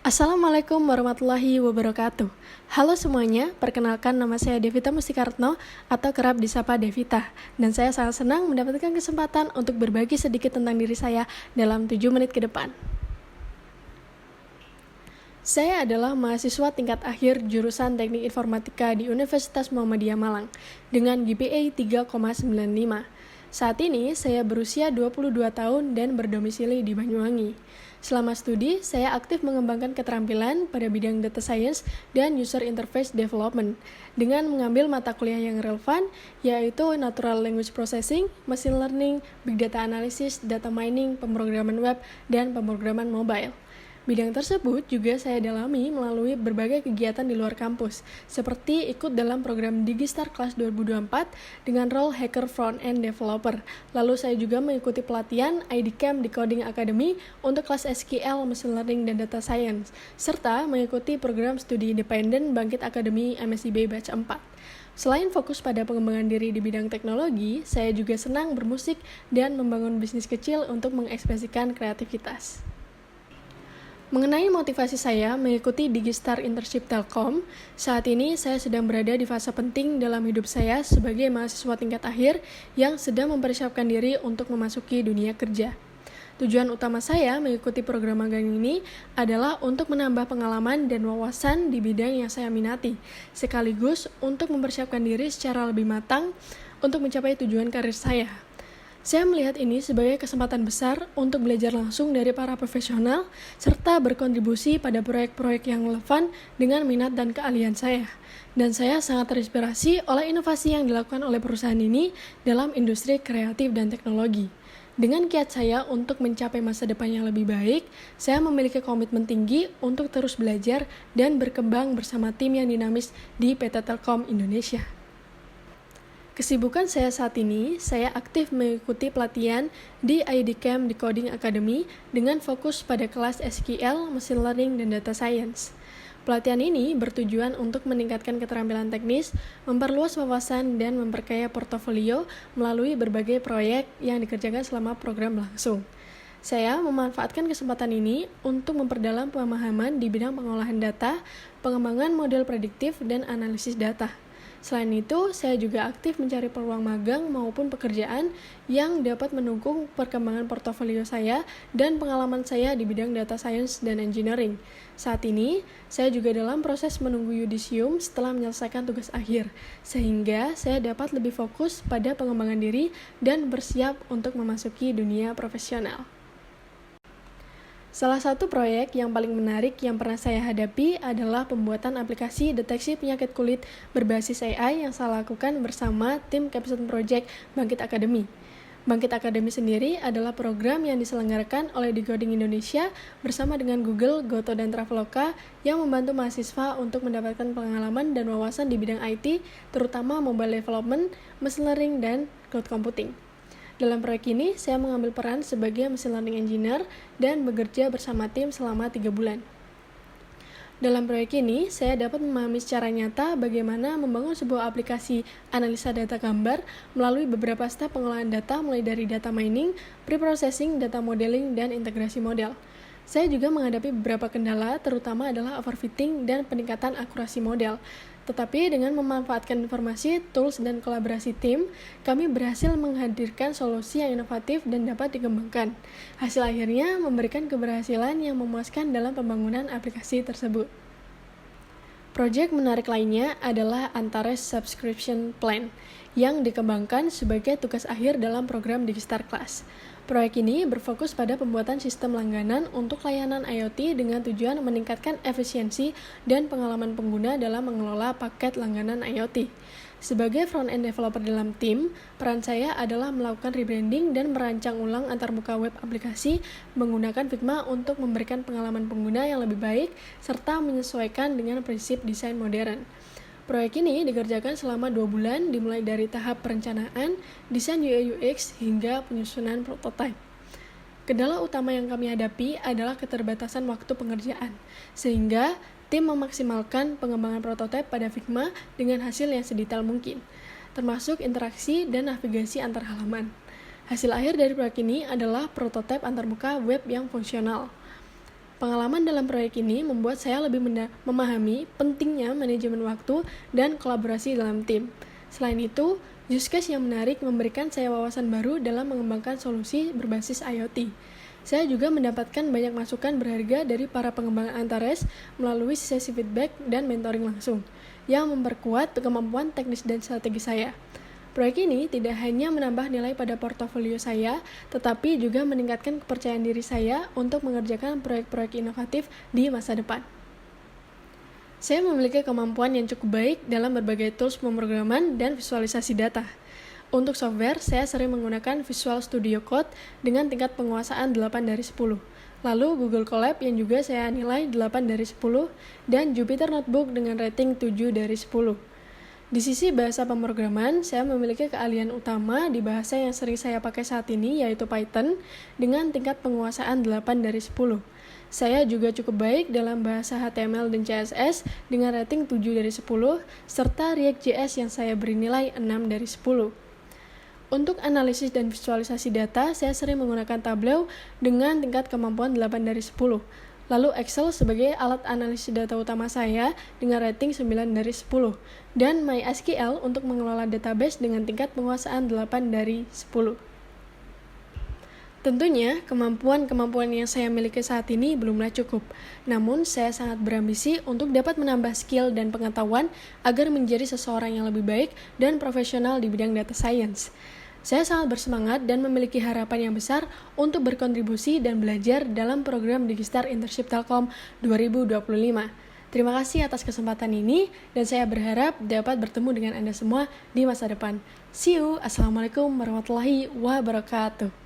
Assalamualaikum warahmatullahi wabarakatuh. Halo semuanya, perkenalkan nama saya Devita Mustikartno atau kerap disapa Devita. Dan saya sangat senang mendapatkan kesempatan untuk berbagi sedikit tentang diri saya dalam 7 menit ke depan. Saya adalah mahasiswa tingkat akhir jurusan Teknik Informatika di Universitas Muhammadiyah Malang dengan GPA 3,95. Saat ini saya berusia 22 tahun dan berdomisili di Banyuwangi. Selama studi, saya aktif mengembangkan keterampilan pada bidang data science dan user interface development dengan mengambil mata kuliah yang relevan, yaitu natural language processing, machine learning, big data analysis, data mining, pemrograman web, dan pemrograman mobile. Bidang tersebut juga saya dalami melalui berbagai kegiatan di luar kampus, seperti ikut dalam program Digistar Class 2024 dengan role Hacker Front-End Developer. Lalu saya juga mengikuti pelatihan ID Camp di Coding Academy untuk kelas SQL, Machine Learning, dan Data Science, serta mengikuti program studi independen Bangkit Academy MSIB Batch 4. Selain fokus pada pengembangan diri di bidang teknologi, saya juga senang bermusik dan membangun bisnis kecil untuk mengekspresikan kreativitas. Mengenai motivasi saya mengikuti Digistar Internship Telkom, saat ini saya sedang berada di fase penting dalam hidup saya sebagai mahasiswa tingkat akhir yang sedang mempersiapkan diri untuk memasuki dunia kerja. Tujuan utama saya mengikuti program magang ini adalah untuk menambah pengalaman dan wawasan di bidang yang saya minati, sekaligus untuk mempersiapkan diri secara lebih matang untuk mencapai tujuan karir saya. Saya melihat ini sebagai kesempatan besar untuk belajar langsung dari para profesional serta berkontribusi pada proyek-proyek yang relevan dengan minat dan keahlian saya. Dan saya sangat terinspirasi oleh inovasi yang dilakukan oleh perusahaan ini dalam industri kreatif dan teknologi. Dengan kiat saya untuk mencapai masa depan yang lebih baik, saya memiliki komitmen tinggi untuk terus belajar dan berkembang bersama tim yang dinamis di PT Telkom Indonesia. Kesibukan saya saat ini, saya aktif mengikuti pelatihan di ID Camp di Coding Academy dengan fokus pada kelas SQL, Machine Learning, dan Data Science. Pelatihan ini bertujuan untuk meningkatkan keterampilan teknis, memperluas wawasan, dan memperkaya portofolio melalui berbagai proyek yang dikerjakan selama program berlangsung. Saya memanfaatkan kesempatan ini untuk memperdalam pemahaman di bidang pengolahan data, pengembangan model prediktif, dan analisis data. Selain itu, saya juga aktif mencari peluang magang maupun pekerjaan yang dapat mendukung perkembangan portofolio saya dan pengalaman saya di bidang data science dan engineering. Saat ini, saya juga dalam proses menunggu yudisium setelah menyelesaikan tugas akhir, sehingga saya dapat lebih fokus pada pengembangan diri dan bersiap untuk memasuki dunia profesional. Salah satu proyek yang paling menarik yang pernah saya hadapi adalah pembuatan aplikasi deteksi penyakit kulit berbasis AI yang saya lakukan bersama tim Capstone Project Bangkit Academy. Bangkit Academy sendiri adalah program yang diselenggarakan oleh Decoding Indonesia bersama dengan Google, Goto, dan Traveloka yang membantu mahasiswa untuk mendapatkan pengalaman dan wawasan di bidang IT, terutama mobile development, machine learning, dan cloud computing. Dalam proyek ini, saya mengambil peran sebagai machine learning engineer dan bekerja bersama tim selama 3 bulan. Dalam proyek ini, saya dapat memahami secara nyata bagaimana membangun sebuah aplikasi analisa data gambar melalui beberapa step pengolahan data mulai dari data mining, pre-processing, data modeling, dan integrasi model. Saya juga menghadapi beberapa kendala, terutama adalah overfitting dan peningkatan akurasi model. Tetapi dengan memanfaatkan informasi, tools, dan kolaborasi tim, kami berhasil menghadirkan solusi yang inovatif dan dapat dikembangkan. Hasil akhirnya memberikan keberhasilan yang memuaskan dalam pembangunan aplikasi tersebut. Proyek menarik lainnya adalah Antares Subscription Plan, yang dikembangkan sebagai tugas akhir dalam program Digistar Class. Proyek ini berfokus pada pembuatan sistem langganan untuk layanan IoT dengan tujuan meningkatkan efisiensi dan pengalaman pengguna dalam mengelola paket langganan IoT. Sebagai front-end developer dalam tim, peran saya adalah melakukan rebranding dan merancang ulang antarmuka web aplikasi menggunakan Figma untuk memberikan pengalaman pengguna yang lebih baik serta menyesuaikan dengan prinsip desain modern. Proyek ini dikerjakan selama 2 bulan dimulai dari tahap perencanaan, desain UI UX, hingga penyusunan prototipe. Kendala utama yang kami hadapi adalah keterbatasan waktu pengerjaan, sehingga tim memaksimalkan pengembangan prototipe pada Figma dengan hasil yang sedetail mungkin, termasuk interaksi dan navigasi antar halaman. Hasil akhir dari proyek ini adalah prototipe antarmuka web yang fungsional. Pengalaman dalam proyek ini membuat saya lebih memahami pentingnya manajemen waktu dan kolaborasi dalam tim. Selain itu, use case yang menarik memberikan saya wawasan baru dalam mengembangkan solusi berbasis IoT. Saya juga mendapatkan banyak masukan berharga dari para pengembang Antares melalui sesi feedback dan mentoring langsung, yang memperkuat kemampuan teknis dan strategi saya. Proyek ini tidak hanya menambah nilai pada portofolio saya, tetapi juga meningkatkan kepercayaan diri saya untuk mengerjakan proyek-proyek inovatif di masa depan. Saya memiliki kemampuan yang cukup baik dalam berbagai tools pemrograman dan visualisasi data. Untuk software, saya sering menggunakan Visual Studio Code dengan tingkat penguasaan 8 dari 10. Lalu Google Colab yang juga saya nilai 8 dari 10, dan Jupyter Notebook dengan rating 7 dari 10. Di sisi bahasa pemrograman, saya memiliki keahlian utama di bahasa yang sering saya pakai saat ini, yaitu Python, dengan tingkat penguasaan 8 dari 10. Saya juga cukup baik dalam bahasa HTML dan CSS dengan rating 7 dari 10, serta React.js yang saya beri nilai 6 dari 10. Untuk analisis dan visualisasi data, saya sering menggunakan Tableau dengan tingkat kemampuan 8 dari 10. Lalu Excel sebagai alat analisis data utama saya dengan rating 9 dari 10. Dan MySQL untuk mengelola database dengan tingkat penguasaan 8 dari 10. Tentunya, kemampuan-kemampuan yang saya miliki saat ini belumlah cukup. Namun, saya sangat berambisi untuk dapat menambah skill dan pengetahuan agar menjadi seseorang yang lebih baik dan profesional di bidang data science. Saya sangat bersemangat dan memiliki harapan yang besar untuk berkontribusi dan belajar dalam program Digistar Internship Telkom 2025. Terima kasih atas kesempatan ini, dan saya berharap dapat bertemu dengan Anda semua di masa depan. See you. Assalamualaikum warahmatullahi wabarakatuh.